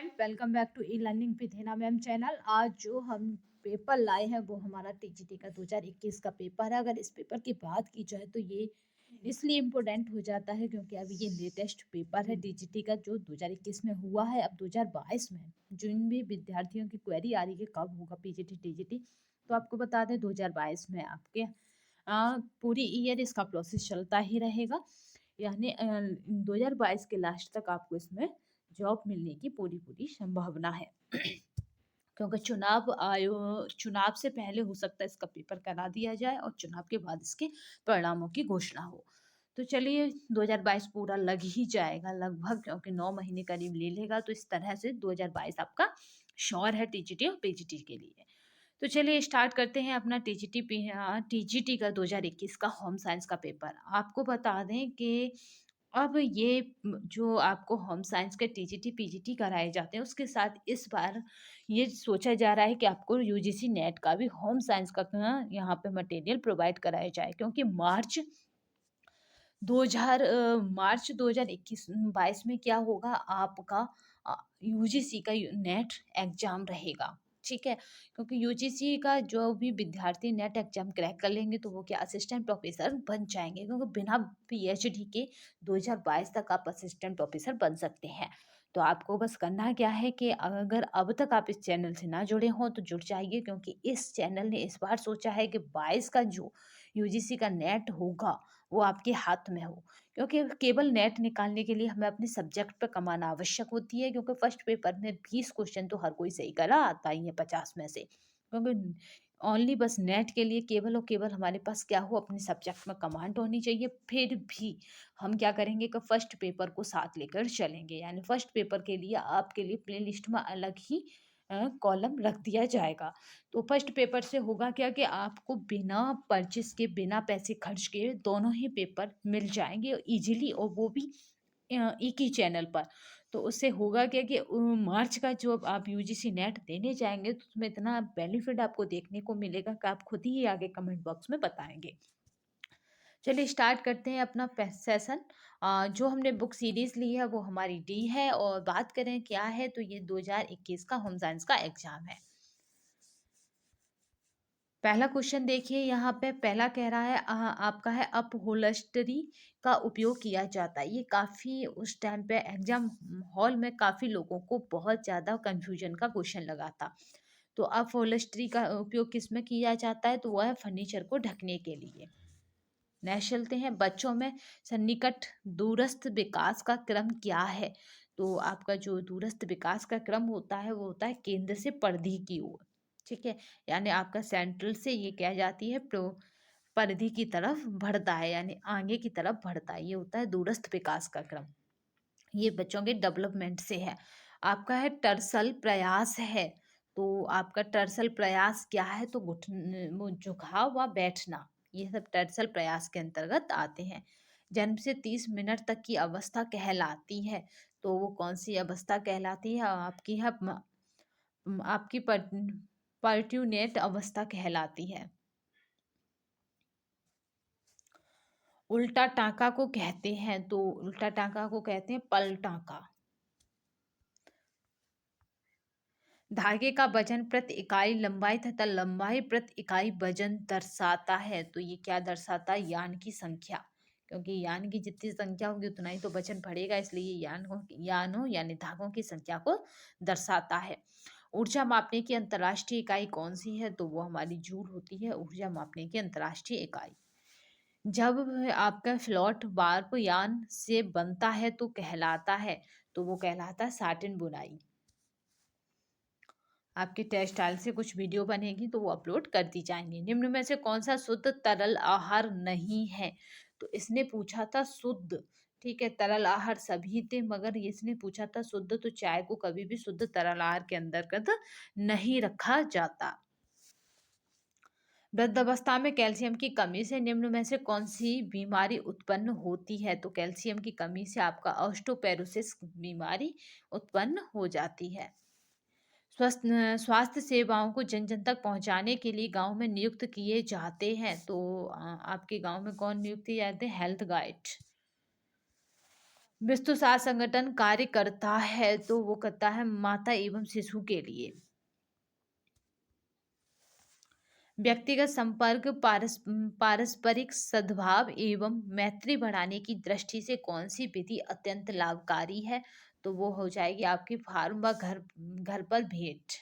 And welcome back to e learning with Hina ma'am channel. आज जो हम पेपर लाए हैं वो हमारा टीजीटी का 2021 का पेपर है। अगर इस पेपर की बात की जाए तो ये इसलिए इम्पोर्टेंट हो जाता है क्योंकि अभी ये लेटेस्ट पेपर है टीजीटी का जो 2021 में हुआ है। अब 2022 में जिन भी विद्यार्थियों की क्वेरी आ रही है कब होगा पीजीटी टीजीटी, तो आपको बता दें 2022 में आपके पूरी ईयर इसका प्रोसेस चलता ही रहेगा। यानी 2022 के लास्ट तक आपको इसमें जॉब मिलने की पूरी पूरी संभावना है। क्योंकि चुनाव से पहले हो सकता है इसका पेपर करा दिया जाए और चुनाव के बाद इसके परिणामों की घोषणा हो। तो चलिए 2022 पूरा लग ही जाएगा लगभग, क्योंकि 9 महीने करीब ले लेगा। तो इस तरह से 2022 आपका श्योर है टीजीटी और पीजीटी के लिए। तो चलिए स्टार्ट करते हैं अपना टीजीटी का 2021 का होम साइंस का पेपर। आपको बता दें कि अब ये जो आपको होम साइंस के टीजीटी पीजीटी कराए जाते हैं उसके साथ इस बार ये सोचा जा रहा है कि आपको यूजीसी नेट का भी होम साइंस का यहाँ पे मटेरियल प्रोवाइड कराया जाए, क्योंकि मार्च 2021-22 में क्या होगा, आपका यूजीसी का नेट एग्जाम रहेगा। ठीक है, क्योंकि यूजीसी का जो भी विद्यार्थी नेट एग्जाम क्रैक कर लेंगे तो वो क्या असिस्टेंट प्रोफेसर बन जाएंगे, क्योंकि बिना पीएचडी के 2022 तक आप असिस्टेंट प्रोफेसर बन सकते हैं। तो आपको बस करना क्या है कि अगर अब तक आप इस चैनल से ना जुड़े हों तो जुड़ जाइए, क्योंकि इस चैनल ने इस बार सोचा है कि 22 का जो यूजीसी का नेट होगा वो आपके हाथ में हो। क्योंकि केवल नेट निकालने के लिए हमें अपने सब्जेक्ट पर कमाना आवश्यक होती है, क्योंकि फर्स्ट पेपर में 20 क्वेश्चन तो हर कोई सही करा आता ही है 50 में से। क्योंकि ओनली बस नेट के लिए केवल और केवल हमारे पास क्या हो, अपने सब्जेक्ट में कमांड होनी चाहिए। फिर भी हम क्या करेंगे कि फर्स्ट पेपर को साथ लेकर चलेंगे, यानी फर्स्ट पेपर के लिए आपके लिए प्ले लिस्ट में अलग ही कॉलम रख दिया जाएगा। तो फर्स्ट पेपर से होगा क्या कि आपको बिना परचेस के बिना पैसे खर्च के दोनों ही पेपर मिल जाएंगे इजीली, और वो भी एक ही चैनल पर। तो उससे होगा क्या कि मार्च का जो आप यूजीसी नेट देने जाएंगे तो उसमें इतना बेनिफिट आपको देखने को मिलेगा कि आप खुद ही आगे कमेंट बॉक्स में बताएंगे। चलिए स्टार्ट करते हैं अपना सेशन। जो हमने बुक सीरीज ली है वो हमारी डी है, और बात करें क्या है तो ये 2021 का होम साइंस का एग्जाम है। पहला क्वेश्चन देखिए, यहाँ पे पहला कह रहा है आपका है अपहोल्स्टरी का उपयोग किया जाता है। ये काफ़ी उस टाइम पे एग्जाम हॉल में काफ़ी लोगों को बहुत ज़्यादा कंफ्यूजन का क्वेश्चन लगा था। तो अपहोल्स्टरी का उपयोग किस में किया जाता है, तो वह है फर्नीचर को ढकने के लिए। नेक्स्ट चलते हैं, बच्चों में सन्निकट दूरस्थ विकास का क्रम क्या है। तो आपका जो दूरस्थ विकास का क्रम होता है वो होता है केंद्र से परिधि की ओर। ठीक है, यानी आपका सेंट्रल से ये क्या जाती है परिधि की तरफ बढ़ता है, यानी आगे की तरफ बढ़ता है। ये होता है दूरस्थ विकास का क्रम। ये बच्चों के डेवलपमेंट से है। आपका है टर्सल प्रयास है। तो आपका टर्सल प्रयास क्या है, तो घुटन वो झुकाव व बैठना, ये सब टर्सल प्रयास के अंतर्गत आते हैं। जन्म से 30 मिनट तक की अवस्था कहलाती है। तो वो कौन सी अवस्था कहलाती है, आपकी है आपकी पर्ट्यूनेट अवस्था कहलाती है। उल्टा टाँका को कहते हैं, तो उल्टा टाँका को कहते हैं पल टाँका। धागे का वजन प्रति इकाई लंबाई तथा लंबाई प्रति इकाई वजन दर्शाता है। तो ये क्या दर्शाता है, यान की संख्या। क्योंकि यान की जितनी संख्या होगी उतना ही तो वजन बढ़ेगा, इसलिए यानों यानी धागों की संख्या को दर्शाता है। ऊर्जा मापने की अंतर्राष्ट्रीय इकाई कौन सी है, तो वो हमारी जूल होती है ऊर्जा मापने की अंतर्राष्ट्रीय इकाई। जब आपका फ्लोट वार्प यान से बनता है तो कहलाता है, तो वो कहलाता है साटिन बुनाई। आपके टेक्सटाइल से कुछ वीडियो बनेगी तो वो अपलोड कर दी जाएंगी। निम्न में से कौन सा शुद्ध तरल आहार नहीं है, तो इसने पूछा था शुद्ध। ठीक है, तरल आहार सभी थे मगर इसने पूछा था शुद्ध, तो चाय को कभी भी शुद्ध तरल आहार के अंतर्गत नहीं रखा जाता। वृद्धावस्था में कैल्शियम की कमी से निम्न में से कौन सी बीमारी उत्पन्न होती है, तो कैल्शियम की कमी से आपका ऑस्टोपेरोसिस बीमारी उत्पन्न हो जाती है। स्वास्थ्य सेवाओं को जन जन तक पहुंचाने के लिए गांव में नियुक्त किए जाते हैं। तो आपके गांव में कौन नियुक्त किए जाते हैं, हेल्थ गाइड। विश्व स्वास्थ्य संगठन कार्य करता है तो वो करता है माता एवं शिशु के लिए। व्यक्तिगत संपर्क, पारस्परिक सद्भाव एवं मैत्री बढ़ाने की दृष्टि से कौन सी विधि अत्यंत लाभकारी है? तो वो हो जाएगी आपकी फार्म व घर घर पर भेंट।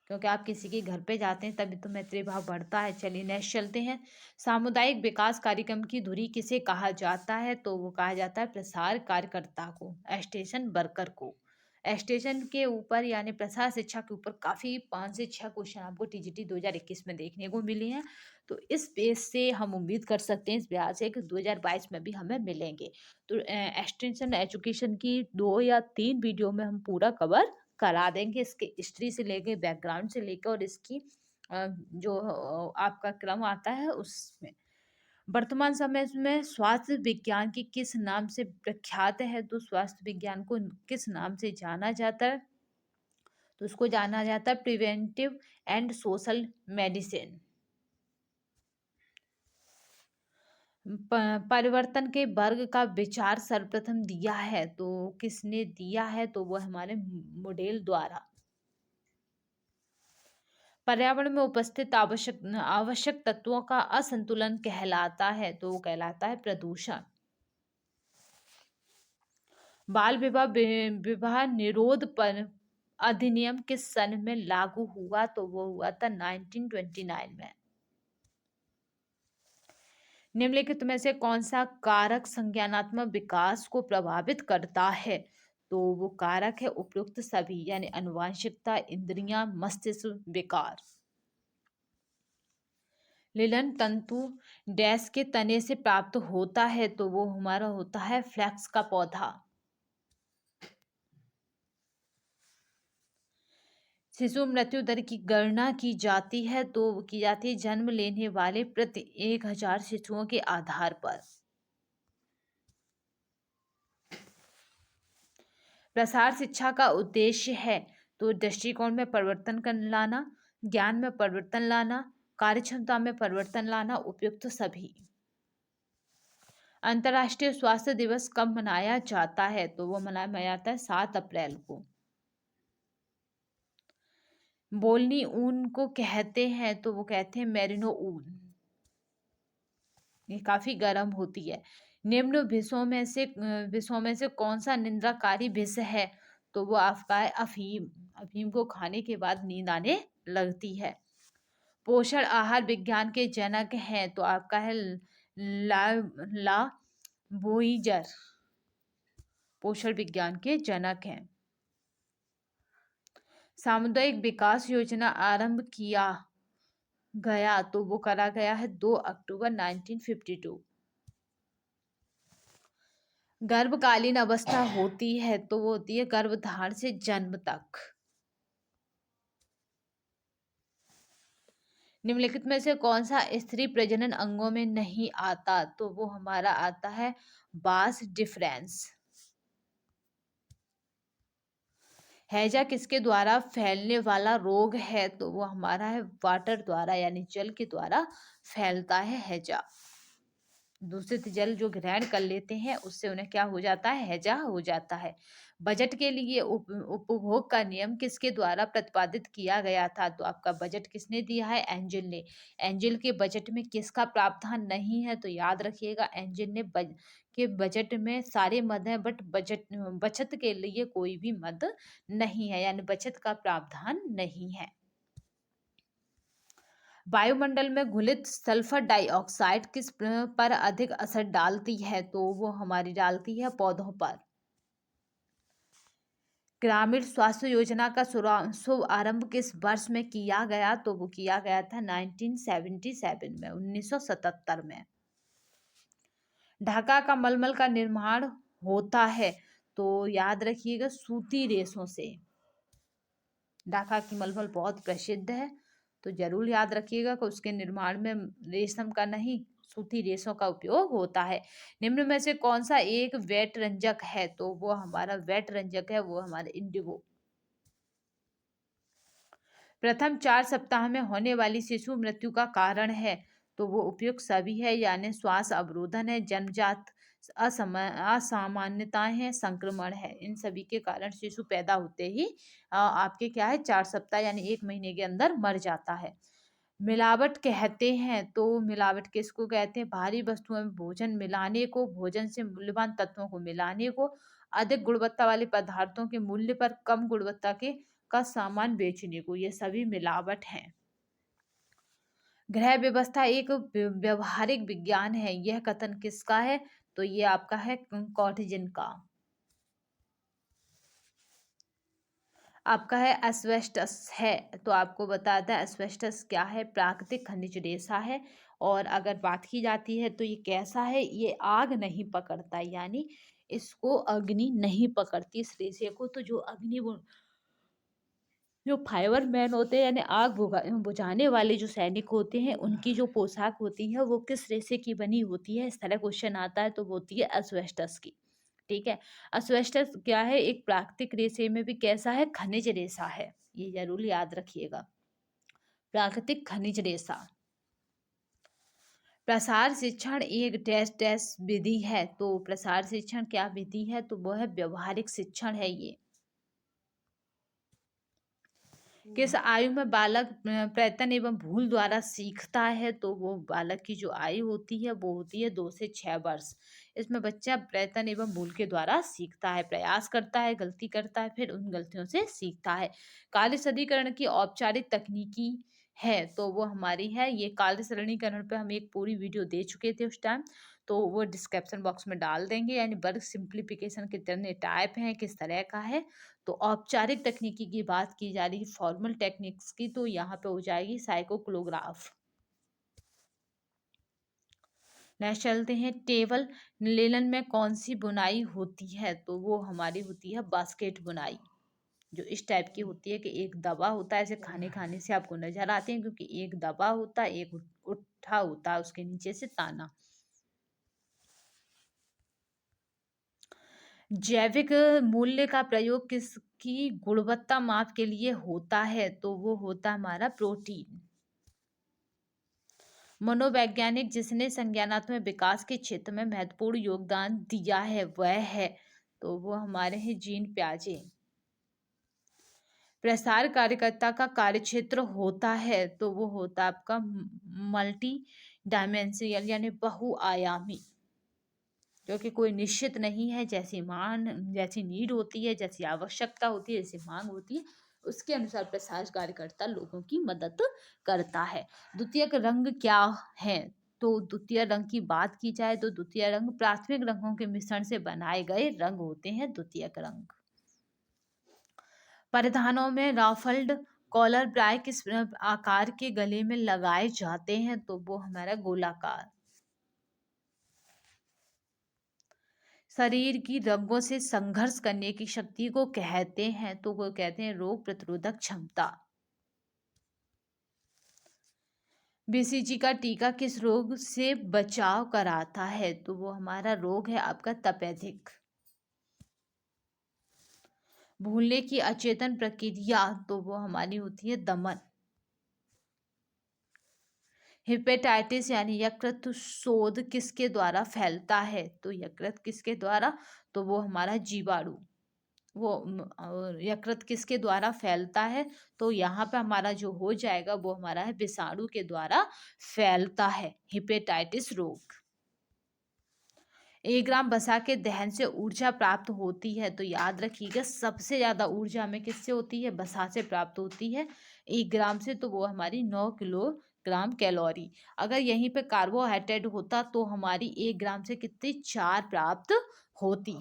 क्योंकि आप किसी के घर पे जाते हैं तभी तो मैत्री भाव बढ़ता है। चलिए नेक्स्ट चलते हैं। सामुदायिक विकास कार्यक्रम की धुरी किसे कहा जाता है? तो वो कहा जाता है प्रसार कार्यकर्ता को, स्टेशन वर्कर को। स्टेशन के ऊपर यानी प्रसार शिक्षा के ऊपर काफ़ी 5 से 6 क्वेश्चन आपको टीजीटी 2021 में देखने को मिले हैं। तो इस बेस से हम उम्मीद कर सकते हैं, इस ब्याज से, कि 2022 में भी हमें मिलेंगे। तो एक्सटेंशन एजुकेशन की 2 या 3 वीडियो में हम पूरा कवर करा देंगे, इसके हिस्ट्री से लेके, बैकग्राउंड से लेकर, और इसकी जो आपका क्रम आता है उसमें। वर्तमान समय में स्वास्थ्य विज्ञान की किस नाम से प्रख्यात है? तो स्वास्थ्य विज्ञान को किस नाम से जाना जाता है? तो उसको जाना जाता है प्रिवेंटिव एंड सोशल मेडिसिन। परिवर्तन के वर्ग का विचार सर्वप्रथम दिया है, तो किसने दिया है? तो वो हमारे मोडेल द्वारा। पर्यावरण में उपस्थित आवश्यक आवश्यक तत्वों का असंतुलन कहलाता है, तो वो कहलाता है प्रदूषण। बाल विवाह विवाह निरोध पर अधिनियम किस सन में लागू हुआ? तो वो हुआ था 1929 में। निम्नलिखित में से कौन सा कारक संज्ञानात्मक विकास को प्रभावित करता है? तो वो कारक है उपयुक्त सभी, यानी आनुवांशिकता, इंद्रियां, मस्तिष्क विकार। लिनन तंतु डैश के तने से प्राप्त होता है, तो वो हमारा होता है फ्लैक्स का पौधा। शिशु मृत्यु दर की गणना की जाती है, तो की जाती है जन्म लेने वाले प्रति 1000 शिशुओं के आधार पर। प्रसार शिक्षा का उद्देश्य है, तो दृष्टिकोण में परिवर्तन कर लाना, ज्ञान में परिवर्तन लाना, कार्यक्षमता में परिवर्तन लाना, उपयुक्त सभी। अंतर्राष्ट्रीय स्वास्थ्य दिवस कब मनाया जाता है? तो वो मनाया जाता है 7 अप्रैल को। बोलनी ऊन को कहते हैं, तो वो कहते हैं मेरिनो ऊन। ये काफी गर्म होती है। निम्न विषयों में से कौन सा निंद्राकारी विषय है? तो वो आपका है अफीम। अफीम को खाने के बाद नींद आने लगती है। पोषण आहार विज्ञान के जनक हैं, तो आपका है ला ला बोइजर पोषण विज्ञान के जनक हैं। सामुदायिक विकास योजना आरंभ किया गया, तो वो करा गया है 2 अक्टूबर 1952। गर्भकालीन अवस्था होती है, तो वो होती है गर्भधारण से जन्म तक। निम्नलिखित में से कौन सा स्त्री प्रजनन अंगों में नहीं आता? तो वो हमारा आता है बास डिफरेंस। हैजा किसके द्वारा फैलने वाला रोग है? तो वो हमारा है वाटर द्वारा, यानी जल के द्वारा फैलता है हैजा। दूषित जल जो ग्रहण कर लेते हैं उससे उन्हें क्या हो जाता है? हैजा हो जाता है। बजट के लिए उपभोग का नियम किसके द्वारा प्रतिपादित किया गया था? तो आपका बजट किसने दिया है? एंजिल ने। एंजिल के बजट में किसका प्रावधान नहीं है? तो याद रखिएगा एंजिल ने के बजट में सारे मद हैं, बट बचत के लिए कोई भी मद नहीं है, यानी बचत का प्रावधान नहीं है। वायुमंडल में घुलित सल्फर डाइऑक्साइड किस पर अधिक असर डालती है? तो वो हमारी डालती है पौधों पर। ग्रामीण स्वास्थ्य योजना का शुभ आरंभ किस वर्ष में किया गया? तो वो किया गया था 1977 में, 1977 में। ढाका का मलमल का निर्माण होता है, तो याद रखिएगा सूती रेशों से। ढाका की मलमल बहुत प्रसिद्ध है, तो जरूर याद रखिएगा कि उसके निर्माण में रेशम का नहीं, सूती रेशों का उपयोग होता है। निम्न में से कौन सा एक वेट रंजक है? तो वो हमारा वेट रंजक है, वो हमारा इंडिगो। प्रथम 4 सप्ताह में होने वाली शिशु मृत्यु का कारण है, तो वो उपयुक्त सभी है, यानी श्वास अवरोधन है, जन्मजात असामान्यताएं हैं, संक्रमण है। इन सभी के कारण शिशु पैदा होते ही आपके क्या है 4 सप्ताह यानी 1 महीने के अंदर मर जाता है। मिलावट कहते हैं तो मिलावट किसको कहते हैं? भारी वस्तुओं में भोजन मिलाने को, भोजन से मूल्यवान तत्वों को मिलाने को, अधिक गुणवत्ता वाले पदार्थों के मूल्य पर कम गुणवत्ता के का सामान बेचने को, ये सभी मिलावट हैं। ग्रह व्यवस्था एक व्यवहारिक विज्ञान है, यह कथन किसका है? तो ये आपका है कॉटजिन का। आपका है एस्बेस्टस है, तो आपको बताता है एस्बेस्टस क्या है? प्राकृतिक खनिज रेशा है। और अगर बात की जाती है तो ये कैसा है? ये आग नहीं पकड़ता, यानी इसको अग्नि नहीं पकड़ती इस रेशे को। तो जो अग्नि जो फाइबर मैन होते हैं यानी आग बुझाने वाले जो सैनिक होते हैं, उनकी जो पोशाक होती है वो किस रेशे की बनी होती है? इस तरह क्वेश्चन आता है तो वो होती है एस्बेस्टस की। ठीक है। एस्बेस्टस क्या है? एक प्राकृतिक रेशे में भी कैसा है? खनिज रेशा है। ये जरूर याद रखिएगा, प्राकृतिक खनिज रेशा। प्रसार शिक्षण एक डैश डैश विधि है, तो प्रसार शिक्षण क्या विधि है? तो वो है व्यवहारिक शिक्षण है ये। किस आयु में बालक प्रयत्न एवं भूल द्वारा सीखता है? तो वो बालक की जो आयु होती है वो होती है 2 से 6 वर्ष। इसमें बच्चा प्रयत्न एवं भूल के द्वारा सीखता है, प्रयास करता है, गलती करता है, फिर उन गलतियों से सीखता है। कार्य सरणीकरण की औपचारिक तकनीकी है, तो वो हमारी है ये कार्य सरणीकरण पे हम एक पूरी वीडियो दे चुके थे उस टाइम, तो वो डिस्क्रिप्शन बॉक्स में डाल देंगे। यानी वर्ग सिंप्लीफिकेशन कितने टाइप हैं, किस तरह का है। तो औपचारिक तकनीकी की बात की जा रही है, फॉर्मल टेक्निक्स की, तो यहाँ पे हो जाएगी साइकोक्लोग्राफ। नेक्स्ट चलते हैं, टेबल लेलन में कौन सी बुनाई होती है? तो वो हमारी होती है बास्केट बुनाई, जो इस टाइप की होती है कि एक दबा होता है, ऐसे खाने खाने से आपको नजर आते हैं, क्योंकि एक दबा होता है, एक उठा होता है, उसके नीचे से ताना। जैविक मूल्य का प्रयोग किसकी गुणवत्ता माप के लिए होता है? तो वो होता है हमारा प्रोटीन। मनोवैज्ञानिक जिसने संज्ञानात्मक विकास के क्षेत्र में महत्वपूर्ण योगदान दिया है वह है, तो वो हमारे हैं जीन प्याजे। प्रसार कार्यकर्ता का कार्यक्षेत्र होता है, तो वो होता है आपका मल्टी डायमेंशनल यानी बहुआयामी, जो कि कोई निश्चित नहीं है। जैसी नीड होती है, जैसी आवश्यकता होती है, जैसी मांग होती है, उसके अनुसार प्रसार कार्यकर्ता लोगों की मदद करता है। द्वितीयक रंग क्या है? तो द्वितीय रंग की बात की जाए तो द्वितीय रंग प्राथमिक रंगों के मिश्रण से बनाए गए रंग होते हैं द्वितीयक रंग। परिधानों में राफल्ड कॉलर ब्राय किस आकार के गले में लगाए जाते हैं? तो वो हमारा गोलाकार। शरीर की रंगों से संघर्ष करने की शक्ति को कहते हैं, तो वो कहते हैं रोग प्रतिरोधक क्षमता। बीसीजी का टीका किस रोग से बचाव कराता है? तो वो हमारा रोग है आपका तपेदिक। भूलने की अचेतन प्रक्रिया, तो वो हमारी होती है दमन। हेपेटाइटिस यानी यकृत शोथ किसके द्वारा फैलता है? तो यकृत किसके द्वारा? तो वो हमारा जीवाणु। और यकृत किसके द्वारा फैलता है? तो यहाँ पे हमारा जो हो जाएगा वो हमारा है विषाणु के द्वारा फैलता है हेपेटाइटिस रोग। 1 ग्राम वसा के दहन से ऊर्जा प्राप्त होती है, तो याद रखिएगा सबसे ज्यादा ऊर्जा हमें किससे होती है? वसा से प्राप्त होती है 1 ग्राम से, तो वो हमारी 9 किलोग्राम कैलोरी। अगर यहीं पे कार्बोहाइड्रेट होता तो हमारी 1 ग्राम से कितनी 4 प्राप्त होती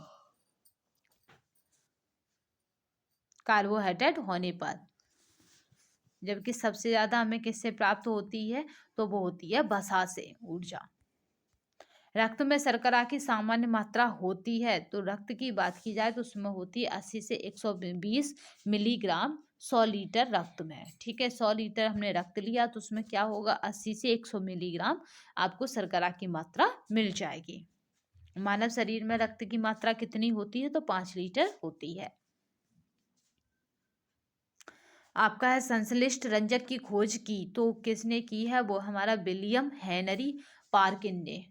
कार्बोहाइड्रेट होने पर। जबकि सबसे ज्यादा हमें किससे प्राप्त होती है? तो वो होती है वसा से ऊर्जा। रक्त में शर्करा की सामान्य मात्रा होती है, तो रक्त की बात की जाए तो उसमें होती है 80 से 120 मिलीग्राम 100 लीटर रक्त में। ठीक है, 100 लीटर हमने रक्त लिया तो उसमें क्या होगा? 80 से 100 मिलीग्राम आपको शर्करा की मात्रा मिल जाएगी। मानव शरीर में रक्त की मात्रा कितनी होती है? तो 5 लीटर होती है। आपका है संश्लिष्ट रंजक की खोज की, तो किसने की है? वो हमारा विलियम हेनरी पार्किन ने।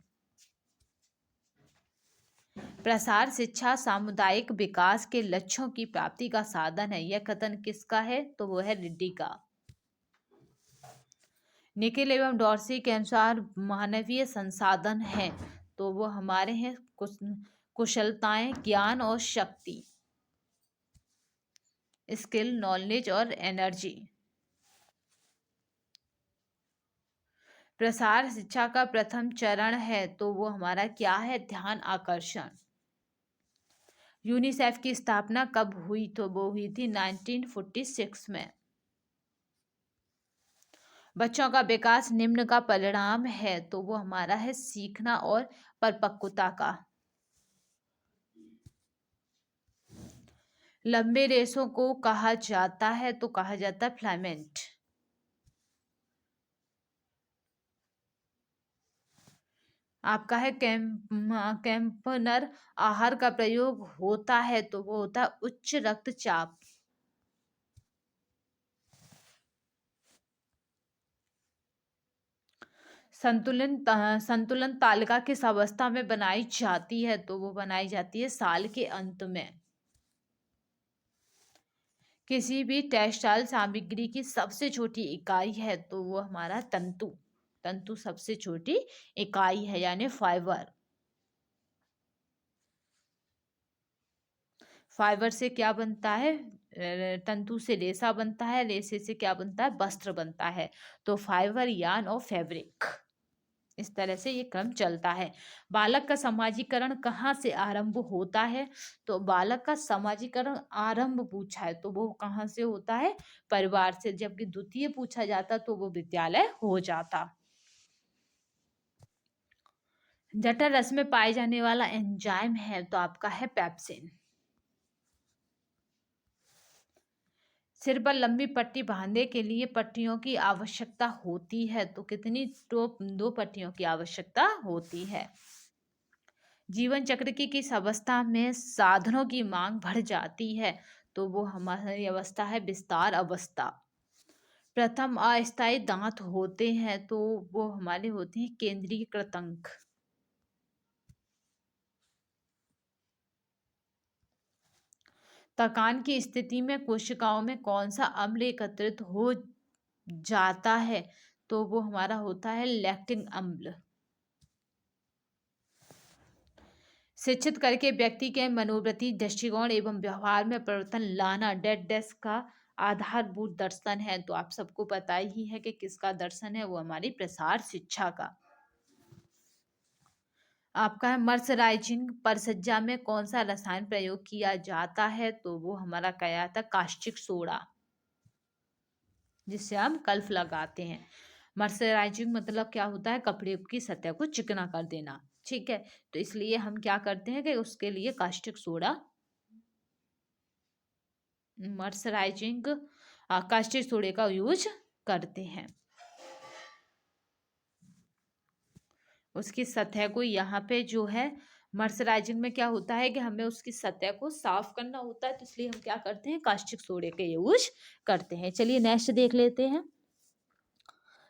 प्रसार शिक्षा सामुदायिक विकास के लक्ष्यों की प्राप्ति का साधन है। यह कथन किसका है? तो वो है रेड्डी का। निखिल एवं डॉर्सी के अनुसार मानवीय संसाधन है, तो वो हमारे हैं कुशलताएं, ज्ञान और शक्ति, स्किल, नॉलेज और एनर्जी। प्रसार शिक्षा का प्रथम चरण है, तो वो हमारा क्या है? ध्यान आकर्षण। यूनिसेफ की स्थापना कब हुई? तो वो हुई थी 1946 में। बच्चों का विकास निम्न का परिणाम है, तो वो हमारा है सीखना और परिपक्वता का। लंबे रेसों को कहा जाता है, तो कहा जाता है फ्लाइमेंट। आपका है कैंपनर आहार का प्रयोग होता है, तो वो होता है उच्च रक्तचाप। संतुलन तालिका किस अवस्था में बनाई जाती है? तो वो बनाई जाती है साल के अंत में। किसी भी टेक्सटाइल सामग्री की सबसे छोटी इकाई है, तो वो हमारा तंतु। तंतु सबसे छोटी इकाई है, यानी फाइबर। फाइबर से क्या बनता है? तंतु से रेशा बनता है, रेशे से क्या बनता है? वस्त्र बनता है। तो फाइबर, यान और फैब्रिक, इस तरह से ये क्रम चलता है। बालक का समाजीकरण कहाँ से आरंभ होता है? तो बालक का समाजीकरण आरंभ पूछा है, तो वो कहाँ से होता है? परिवार से। जबकि द्वितीय पूछा जाता तो वो विद्यालय हो जाता। जठर रस में पाए जाने वाला एंजाइम है, तो आपका है पेप्सिन। सिर पर लंबी पट्टी बांधने के लिए पट्टियों की आवश्यकता होती है, तो कितनी? दो पट्टियों की आवश्यकता होती है। जीवन चक्र की किस अवस्था में साधनों की मांग बढ़ जाती है? तो वो हमारी अवस्था है विस्तार अवस्था। प्रथम अस्थायी दांत होते हैं, तो वो हमारे होते हैं केंद्रीय कृतंक। थकान की स्थिति में कोशिकाओं में कौन सा अम्ल एकत्रित हो जाता है? तो वो हमारा होता है लैक्टिक अम्ल। शिक्षित करके व्यक्ति के मनोवृत्ति, दृष्टिकोण एवं व्यवहार में परिवर्तन लाना डेड डेस्क का आधारभूत दर्शन है। तो आप सबको पता ही है कि किसका दर्शन है? वो हमारी प्रसार शिक्षा का। आपका है मर्सराइजिंग परिचर्या में कौन सा रसायन प्रयोग किया जाता है? तो वो हमारा क्या था? कास्टिक सोडा, जिससे हम कल्फ लगाते हैं। मर्सराइजिंग मतलब क्या होता है? कपड़े की सतह को चिकना कर देना। ठीक है, तो इसलिए हम क्या करते हैं कि उसके लिए कास्टिक सोडा, मर्सराइजिंग कास्टिक सोडे का यूज करते हैं। उसकी सतह को यहाँ पे जो है मर्सराइजिंग में क्या होता है कि हमें उसकी सतह को साफ करना होता है, तो इसलिए हम क्या करते हैं? कास्टिक सोडे का यूज करते हैं। चलिए नेक्स्ट देख लेते हैं।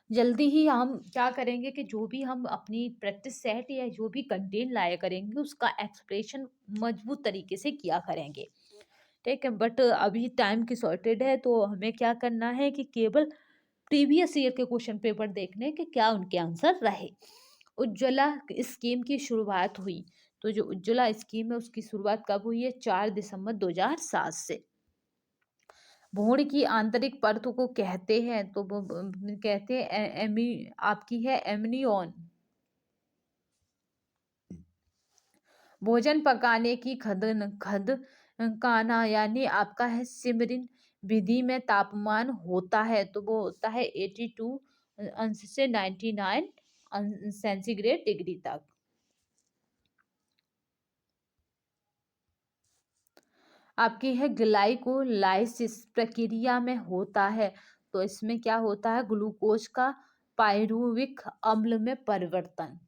जल्दी ही हम क्या करेंगे कि जो भी हम अपनी प्रैक्टिस सेट या जो भी कंटेंट लाया करेंगे उसका एक्सप्रेशन मजबूत तरीके से किया करेंगे। ठीक है, बट अभी टाइम की शॉर्टेज है, तो हमें क्या करना है कि केवल प्रीवियस ईयर के क्वेश्चन पेपर देखने के क्या उनके आंसर रहे। उज्ज्वला स्कीम की शुरुआत हुई, तो जो उज्ज्वला स्कीम है उसकी शुरुआत कब हुई है? 4 दिसंबर 2007 से। भ्रूण की आंतरिक परत को कहते हैं, तो वो कहते हैं आपकी है एमनियोन। भोजन पकाने की खद काना यानी आपका है सिमरिन विधि में तापमान होता है, तो वो होता है 82 अंश से 99 सेंटीग्रेड डिग्री तक। आपकी है ग्लाइकोलाइसिस प्रक्रिया में होता है, तो इसमें क्या होता है? ग्लूकोज का पायरुविक अम्ल में परिवर्तन।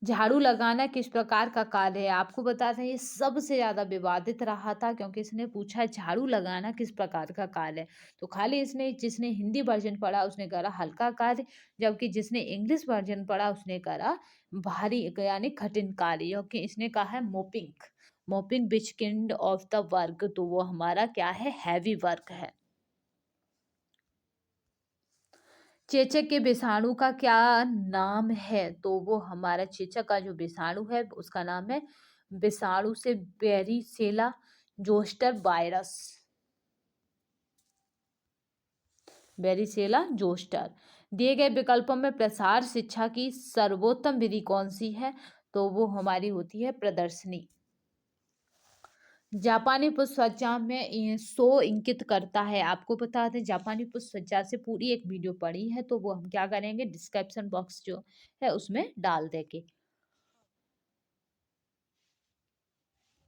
झाड़ू लगाना किस प्रकार का कार्य है? आपको बता दें ये सबसे ज़्यादा विवादित रहा था क्योंकि इसने पूछा झाड़ू लगाना किस प्रकार का कार्य है? तो खाली इसने जिसने हिंदी वर्ज़न पढ़ा उसने करा हल्का कार्य, जबकि जिसने इंग्लिश वर्ज़न पढ़ा उसने करा भारी यानी कठिन कार्य, क्योंकि इसने कहा है mopping. Mopping which kind of the work, तो वो हमारा क्या है? हैवी वर्क है। चेचक के विषाणु का क्या नाम है? तो वो हमारा चेचक का जो विषाणु है उसका नाम है विषाणु से varicella zoster virus. Varicella zoster. दिए गए विकल्पों में प्रसार शिक्षा की सर्वोत्तम विधि कौन सी है? तो वो हमारी होती है प्रदर्शनी। जापानी पुष्प सज्जा में 100 इंगित करता है। आपको बता दें जापानी पुष्प सज्जा से पूरी एक वीडियो पड़ी है, तो वो हम क्या करेंगे डिस्क्रिप्शन बॉक्स जो है उसमें डाल देंगे।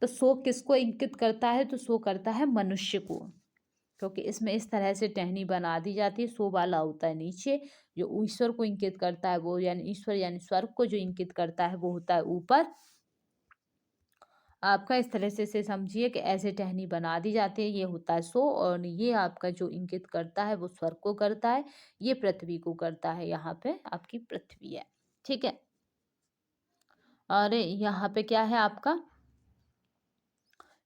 तो 100 किसको इंगित करता है? तो 100 करता है मनुष्य को, क्योंकि इसमें इस तरह से टहनी बना दी जाती है। 100 वाला होता है नीचे, जो ईश्वर को इंगित करता है वो यानी ईश्वर यानी स्वर्ग को जो इंगित करता है वो होता है ऊपर। आपका इस तरह से समझिए कि ऐसे टहनी बना दी जाती है, ये होता है 100 और ये आपका जो इंगित करता है वो स्वर्ग को करता है, ये पृथ्वी को करता है। यहाँ पे आपकी पृथ्वी है, ठीक है। और यहाँ पे क्या है आपका,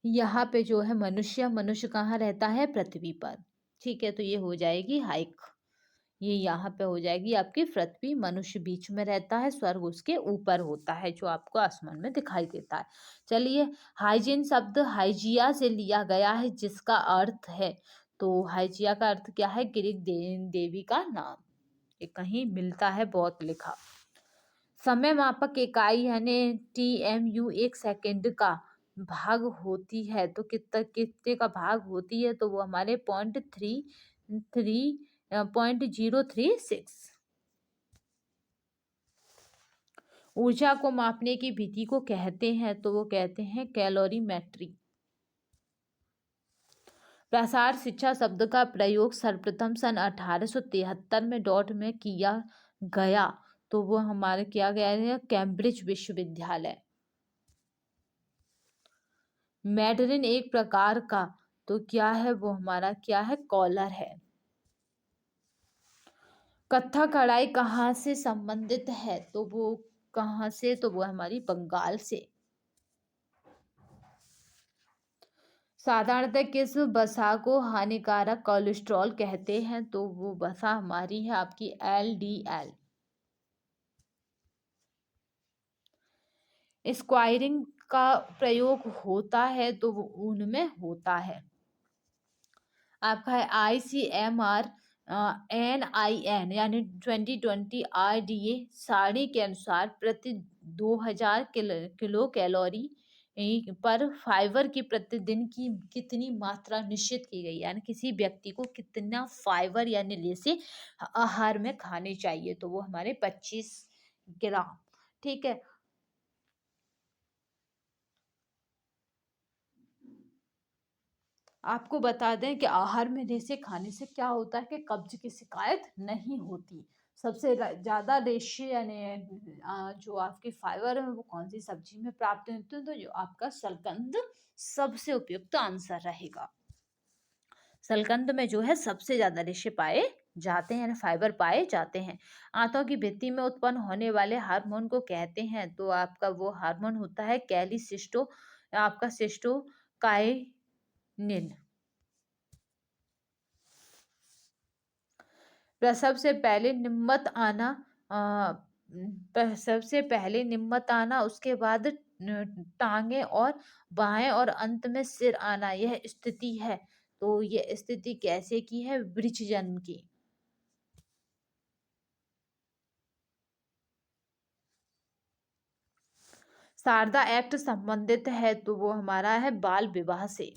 यहाँ पे जो है मनुष्य, मनुष्य कहाँ रहता है? पृथ्वी पर, ठीक है। तो ये हो जाएगी हाइक, ये यहाँ पे हो जाएगी आपकी पृथ्वी। मनुष्य बीच में रहता है, स्वर्ग उसके ऊपर होता है जो आपको आसमान में दिखाई देता है। चलिए, हाइजीन शब्द हाइजिया से लिया गया है जिसका अर्थ है, तो हाइजिया का अर्थ क्या है? ग्रीक देवी का नाम। ये कहीं मिलता है बहुत लिखा। समय मापक इकाई यानी TMU 1 सेकंड का भाग होती है, तो कितना कितने का भाग होती है? तो वो हमारे 0.36। ऊर्जा को मापने की विधि को कहते हैं, तो वो कहते हैं कैलोरीमेट्री। प्रसार शिक्षा शब्द का प्रयोग सर्वप्रथम सन 1873 में डॉट में किया गया, तो वो हमारे किया गया है कैम्ब्रिज विश्वविद्यालय। मैडरिन एक प्रकार का, तो क्या है वो हमारा क्या है? कॉलर है। कत्था कढ़ाई कहाँ से संबंधित है? तो वो कहाँ से? तो वो हमारी बंगाल से। साधारणतः किस वसा को हानिकारक कोलेस्ट्रॉल कहते हैं? तो वो वसा हमारी है आपकी LDL। स्क्वायरिंग का प्रयोग होता है, तो वो ऊन में होता है। आपका है ICMR NIN यानी 2020 RDA सारणी के अनुसार प्रति 2000 किलो कैलोरी पर फाइबर की प्रतिदिन की कितनी मात्रा निश्चित की गई, यानी किसी व्यक्ति को कितना फाइबर यानी जैसे आहार में खाने चाहिए, तो वो हमारे 25 ग्राम, ठीक है। आपको बता दें कि आहार में रेशे खाने से क्या होता है कि कब्ज की शिकायत नहीं होती। सबसे ज़्यादा रेशे यानी जो आपकी फाइबर है वो कौन सी सब्जी में प्राप्त होते हैं? तो जो आपका शलगम सबसे उपयुक्त आंसर रहेगा। शलगम में जो है सबसे ज़्यादा रेशे पाए जाते हैं, फाइबर पाए जाते हैं। आंतों की भित्ति में उत्पन्न होने वाले हार्मोन को कहते हैं, तो आपका वो हार्मोन होता है कैल्सिस्टो, आपका सिस्टोकाइनिन। प्रसव से पहले निम्मत आना, प्रसव से पहले निम्मत आना, उसके बाद टांगे और बाहें और अंत में सिर आना, यह स्थिति है। तो यह स्थिति कैसे की है? वृक्ष जन्म की। शारदा एक्ट संबंधित है, तो वो हमारा है बाल विवाह से।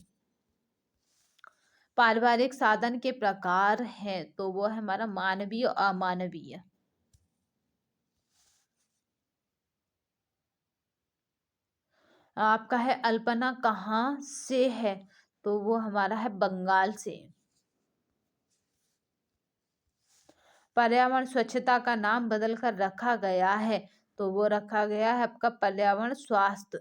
पारिवारिक साधन के प्रकार है, तो वो है हमारा मानवीय और अमानवीय। आपका है अल्पना कहाँ से है? तो वो हमारा है बंगाल से। पर्यावरण स्वच्छता का नाम बदल कर रखा गया है, तो वो रखा गया है आपका पर्यावरण स्वास्थ्य।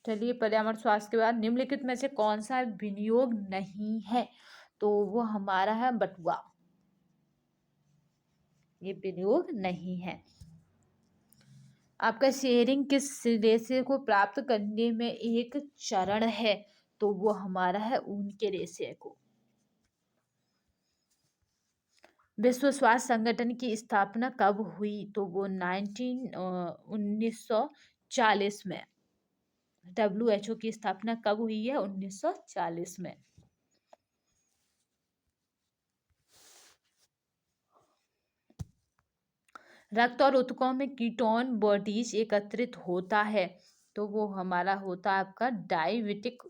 चलिए, पर्यावरण स्वास्थ्य के बाद निम्नलिखित में से कौन सा विनियोग नहीं है, तो वो हमारा है बटुआ। ये विनियोग नहीं है। आपका शेयरिंग किस रेशे को प्राप्त करने में एक चरण है, तो वो हमारा है ऊन के रेशे को। विश्व स्वास्थ्य संगठन की स्थापना कब हुई, तो वो 1940 में। WHO की स्थापना कब हुई है? 1940 में। रक्त और ऊतकों में कीटोन बॉडीज एकत्रित होता है, तो वो हमारा होता है आपका डायबिटिक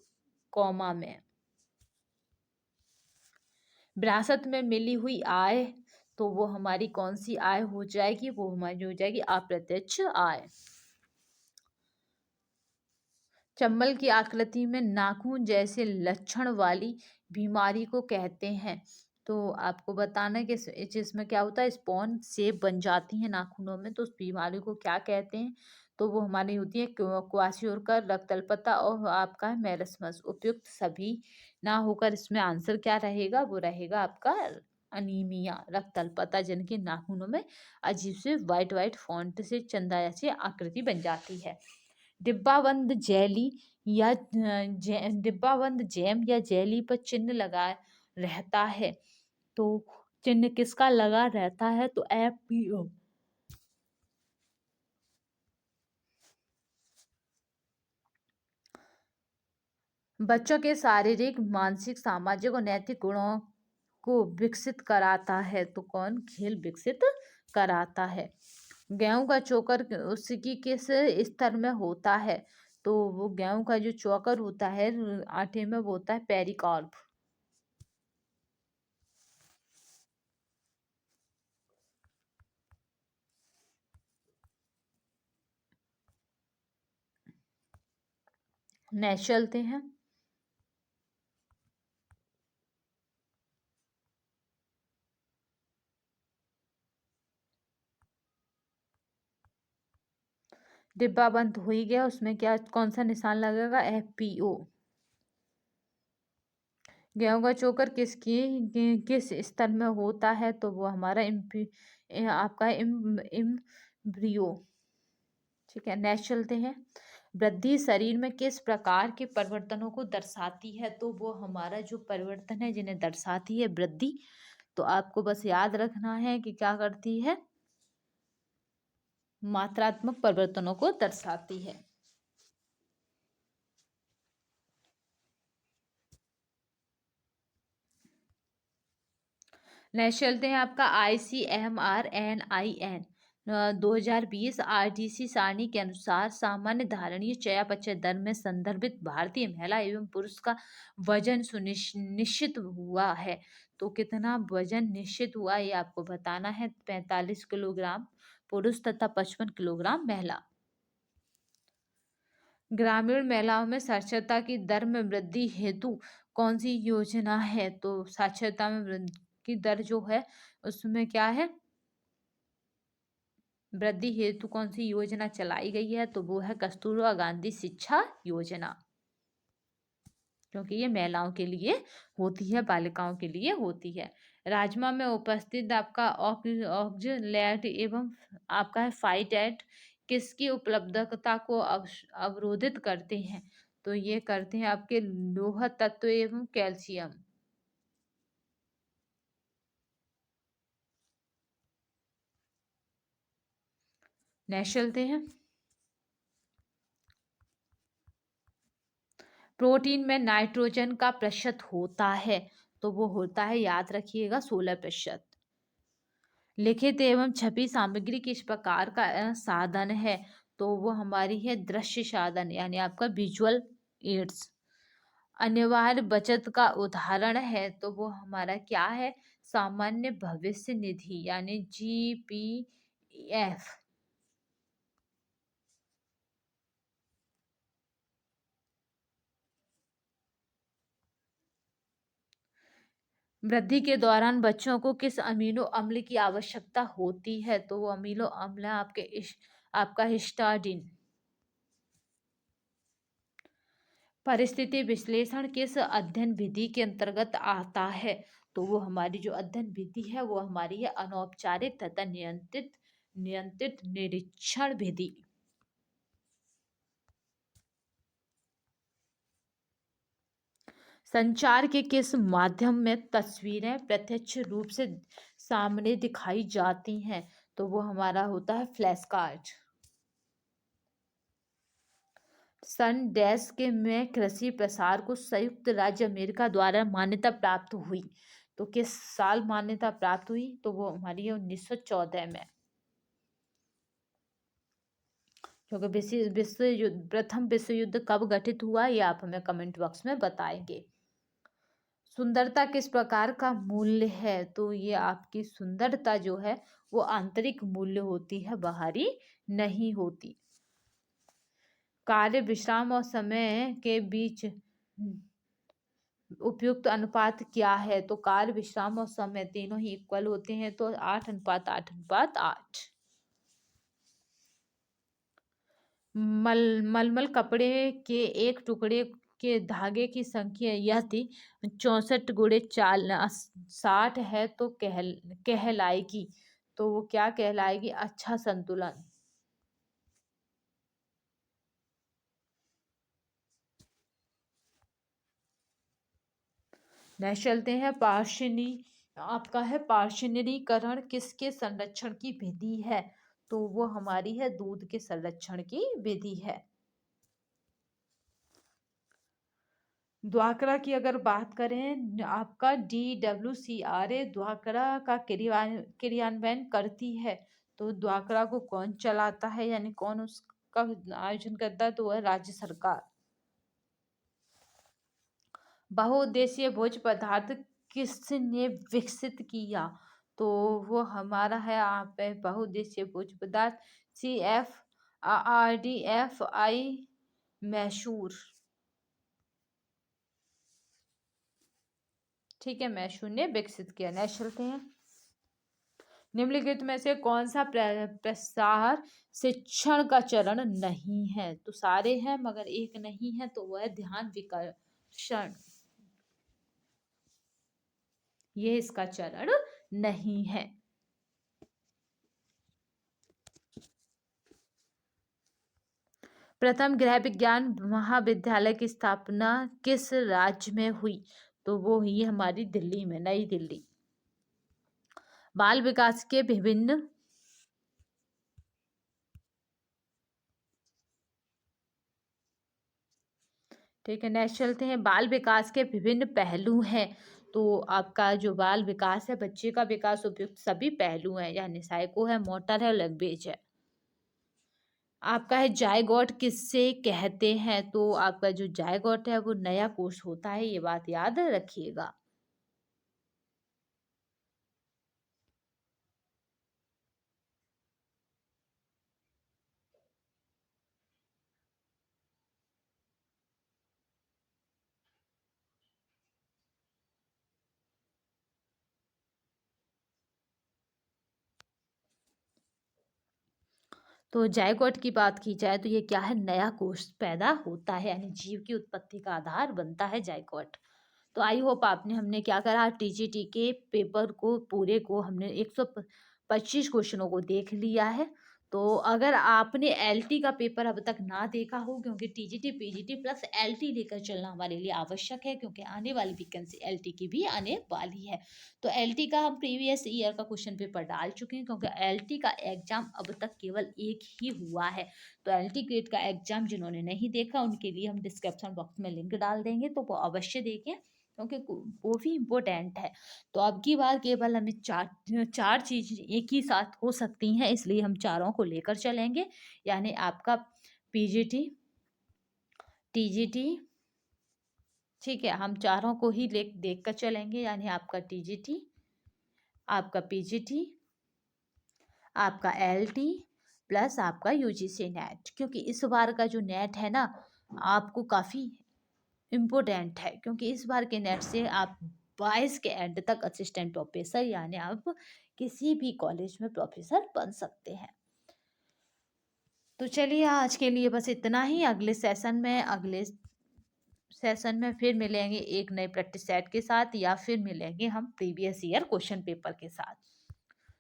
कोमा में। विरासत में मिली हुई आय, तो वो हमारी कौन सी आय हो जाएगी? वो हमारी हो जाएगी अप्रत्यक्ष आय। चंबल की आकृति में नाखून जैसे लक्षण वाली बीमारी को कहते हैं, तो आपको बताना है कि जिसमें क्या होता है, स्पॉन शेप बन जाती है नाखूनों में, तो उस बीमारी को क्या कहते हैं? तो वो हमारी होती है क्वाशियोरकर, रक्तल्पता और आपका है मेरस्मस। उपयुक्त सभी ना होकर इसमें आंसर क्या रहेगा? वो रहेगा आपका अनीमिया, रक्तल्पता, जिनके नाखूनों में अजीब से व्हाइट व्हाइट फॉन्ट से चंदा जैसी आकृति बन जाती है। डिब्बाबंद जेली या डिब्बाबंद जैम या जेली पर चिन्ह लगा रहता है, तो चिन्ह किसका लगा रहता है? तो FPO। बच्चों के शारीरिक, मानसिक, सामाजिक और नैतिक गुणों को विकसित कराता है, तो कौन? खेल विकसित कराता है। गेहूं का चोकर उसकी किस स्तर में होता है, तो वो गेहूं का जो चोकर होता है आटे में, वो होता है पेरिकार्प। नेक्स्ट चलते हैं। डिब्बा बंद हो ही गया, उसमें क्या कौन सा निशान लगेगा? FPO। गेहूं का चोकर किस स्तर में होता है, तो वो हमारा आपका इम्ब्रियो। ठीक है, नेक्स्ट चलते हैं। वृद्धि शरीर में किस प्रकार के परिवर्तनों को दर्शाती है, तो वो हमारा जो परिवर्तन है जिन्हें दर्शाती है वृद्धि, तो आपको बस याद रखना है कि क्या करती है? मात्रात्मक परिवर्तनों को दर्शाती है। नेक्स्ट चलते हैं आपका ICMR-NIN 2020 RDC सारणी के अनुसार सामान्य धारणीय चयापचय दर में संदर्भित भारतीय महिला एवं पुरुष का वजन निश्चित हुआ है, तो कितना वजन निश्चित हुआ ये आपको बताना है। 45 किलोग्राम पुरुष तथा 55 किलोग्राम महिला। ग्रामीण महिलाओं में साक्षरता की दर में वृद्धि हेतु कौन सी योजना है, तो साक्षरता में वृद्धि की दर जो है उसमें क्या है? वृद्धि हेतु कौन सी योजना चलाई गई है, तो वो है कस्तूरबा गांधी शिक्षा योजना, क्योंकि ये महिलाओं के लिए होती है, बालिकाओं के लिए होती है। राजमा में उपस्थित आपका ऑक्जेलेट एवं आपका है फाइटेट किसकी उपलब्धता को अवरोधित करते हैं, तो ये करते हैं आपके लोह तत्व एवं कैल्शियम। नेक्स्ट चलते हैं। प्रोटीन में नाइट्रोजन का प्रतिशत होता है, तो वो होता है, याद रखिएगा, 16%। लिखित एवं छपी सामग्री किस प्रकार का साधन है, तो वो हमारी है दृश्य साधन, यानी आपका विजुअल एड्स। अनिवार्य बचत का उदाहरण है, तो वो हमारा क्या है? सामान्य भविष्य निधि, यानी GPF। वृद्धि के दौरान बच्चों को किस अमीनो अम्ल की आवश्यकता होती है? तो वो अमीनो अम्ल है आपका हिस्टाडीन। परिस्थिति विश्लेषण किस अध्ययन विधि के अंतर्गत आता है? तो वो हमारी जो अध्ययन विधि है वो हमारी है अनौपचारिक तथा नियंत्रित नियंत्रित निरीक्षण विधि। संचार के किस माध्यम में तस्वीरें प्रत्यक्ष रूप से सामने दिखाई जाती हैं? तो वो हमारा होता है फ्लैश कार्ड। सन डैश के में कृषि प्रसार को संयुक्त राज्य अमेरिका द्वारा मान्यता प्राप्त हुई। तो किस साल मान्यता प्राप्त हुई? तो वो हमारी है 1914 में। क्योंकि विश्व युद्ध प्रथम विश्व युद्ध कब घटित हुआ ये आप हमें कमेंट बॉक्स में बताएंगे। सुंदरता किस प्रकार का मूल्य है? तो ये आपकी सुंदरता जो है वो आंतरिक मूल्य होती है, बाहरी नहीं होती। कार्य विश्राम और समय के बीच उपयुक्त अनुपात क्या है? तो कार्य विश्राम और समय तीनों ही इक्वल होते हैं, तो 8:8:8। मलमल कपड़े के एक टुकड़े के धागे की संख्या यदि 64 × 60 है तो कहलाएगी। तो वो क्या कहलाएगी? अच्छा संतुलन। नेक्स्ट चलते हैं पार्शनी। आपका है पार्शनीकरण किसके संरक्षण की विधि है? तो वो हमारी है दूध के संरक्षण की विधि है। द्वाकरा की अगर बात करें, आपका DWCRA द्वाकरा का क्रियान्वयन करती है। तो द्वाकरा को कौन चलाता है, यानी कौन उसका आयोजन करता है? तो वह राज्य सरकार। बहुउद्देशीय भोज्य पदार्थ किसने विकसित किया? तो वो हमारा है आप बहुउद्देशीय भोज्य पदार्थ CFRDFI मैसूर। ठीक है, मैसूर ने विकसित किया। नेक्स्ट चलते हैं। निम्नलिखित में से कौन सा प्रसार शिक्षण का चरण नहीं है? तो सारे हैं मगर एक नहीं है, तो वह ध्यान विकर्षण। ये इसका चरण नहीं है। प्रथम गृह विज्ञान महाविद्यालय की स्थापना किस राज्य में हुई? तो वो हुई हमारी दिल्ली में, नई दिल्ली। बाल विकास के विभिन्न ठीक है, नेक्स्ट चलते हैं। बाल विकास के विभिन्न पहलू हैं। तो आपका जो बाल विकास है, बच्चे का विकास उपयुक्त सभी पहलू हैं, यानी साइको है, मोटर है, लैंग्वेज है। आपका है जायगोट किससे कहते हैं? तो आपका जो जायगोट है वो नया कोष होता है, ये बात याद रखिएगा। तो जायगोट की बात की जाए तो ये क्या है? नया कोष पैदा होता है, यानी जीव की उत्पत्ति का आधार बनता है जायगोट। तो आई होप आपने हमने क्या करा, TGT के पेपर को पूरे को हमने 125 क्वेश्चनों को देख लिया है। तो अगर आपने LT का पेपर अब तक ना देखा हो, क्योंकि TGT PGT प्लस LT लेकर चलना हमारे लिए आवश्यक है, क्योंकि आने वाली वैकेंसी LT की भी आने वाली है। तो LT का हम प्रीवियस ईयर का क्वेश्चन पेपर डाल चुके हैं, क्योंकि LT का एग्जाम अब तक केवल एक ही हुआ है। तो LT ग्रेड का एग्जाम जिन्होंने नहीं देखा उनके लिए हम डिस्क्रिप्शन बॉक्स में लिंक डाल देंगे, तो वो अवश्य देखें, क्योंकि वो भी इम्पोर्टेंट है। तो अब की बार केवल हमें चार चार चीज एक ही साथ हो सकती हैं, इसलिए हम चारों को लेकर चलेंगे, यानी आपका PGT TGT। ठीक है, हम चारों को ही देख कर चलेंगे, यानी आपका TGT, आपका PGT, आपका LT प्लस आपका UGC नेट। क्योंकि इस बार का जो नेट है ना, आपको काफ़ी इम्पोर्टेंट है, क्योंकि इस बार के नेट से आप 2022 के एंड तक असिस्टेंट प्रोफेसर यानी आप किसी भी कॉलेज में प्रोफेसर बन सकते हैं। तो चलिए आज के लिए बस इतना ही। अगले सेशन में फिर मिलेंगे एक नए प्रैक्टिस सेट के साथ, या फिर मिलेंगे हम प्रीवियस ईयर क्वेश्चन पेपर के साथ।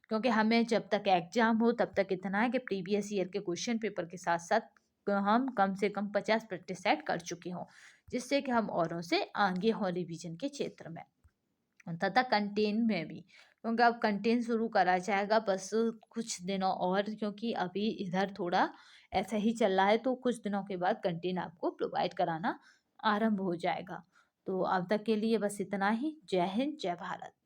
क्योंकि हमें जब तक एग्जाम हो तब तक इतना है कि प्रीवियस ईयर के क्वेश्चन पेपर के साथ साथ हम कम से कम 50 प्रैक्टिस सेट कर चुके हों, जिससे कि हम औरों से आगे हों रिवीजन के क्षेत्र में तथा कंटेन में भी। क्योंकि अब कंटेन शुरू करा जाएगा बस कुछ दिनों और, क्योंकि अभी इधर थोड़ा ऐसा ही चल रहा है, तो कुछ दिनों के बाद कंटेन आपको प्रोवाइड कराना आरंभ हो जाएगा। तो अब तक के लिए बस इतना ही। जय हिंद, जय भारत।